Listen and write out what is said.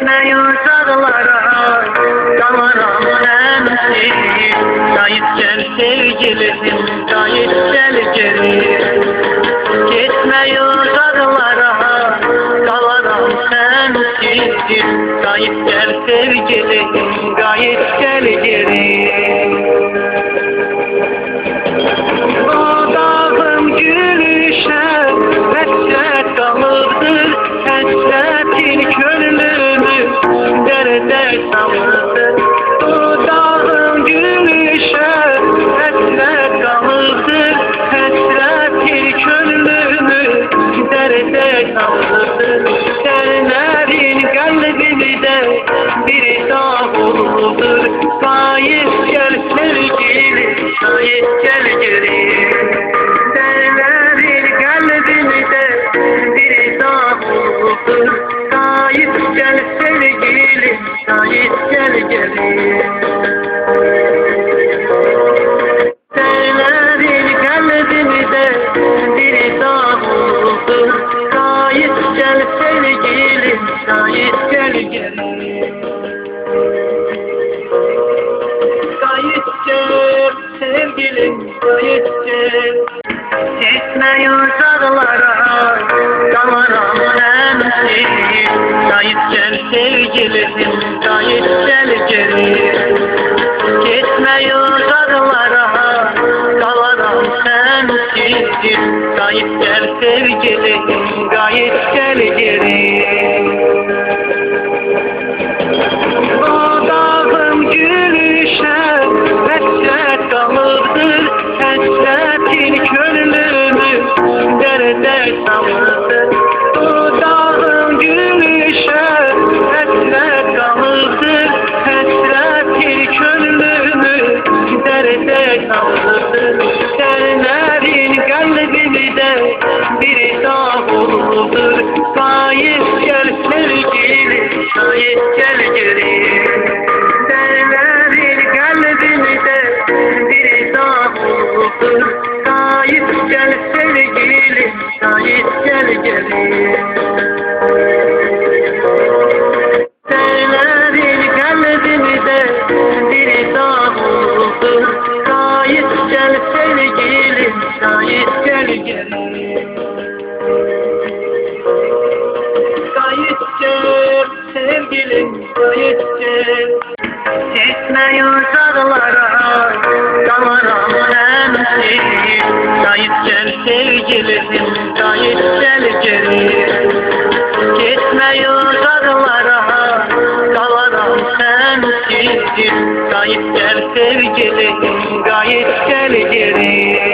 Gitme uzaklara, dalaram sensiz. Kayıp gel sevgilim, kayıp gel geri. Gitme uzaklara, dalaram sensiz. Kayıp gel sevgilim, kayıp gel geri. O dağın gülüşe hasret kalırdır, hasretin könlümü derde salırdır. O dağın gülüşe hasret kalırdır, hasretin könlümü derde salırdır. Senlerin kalbimde bir dağ olurdur, kayıp gel sevgilim, kayıp gel geri. Senlerin kalbimde bir dağ olurdur, kayıp gel sevgilim, kayıp gel geri. Senlerin kalbimde bir dağ olurdur, kayıp gel sevgilim, kayıp gel geri. Kayıp gel sevgilim, kayıp gel. Gitme uzaklara, dalaram sensiz. Kayıp gel sevgilim, kayıp gel geri. Gitme uzaklara, dalaram sensiz. Kayıp gel sevgilim, kayıp gel geri. O dağın gülüşe hasret kalırdır, hasretin könlümü derde salırdır. O dağın gülüşe hasret kalırdır, hasretin könlümü derde salırdır. Senlerin kalbimde bir dağ olurdur, kayıp gel sevgilim, kayıp gel geri. Senlerin kalbimde bir dağ olurdur, kayıp gel sevgilim, kayıp gel geri. Senlerin kalbimde bir dağ olurdur, kayıp gel sevgilim, kayıp gel geri. Kayıp gel sevgilim, kayıp gel. Gitme uzaklara, dalaram sensiz. Kayıp gel sevgilim, kayıp gel geri. Gitme uzaklara, dalaram sensiz. Kayıp gel sevgilim, kayıp gel geri.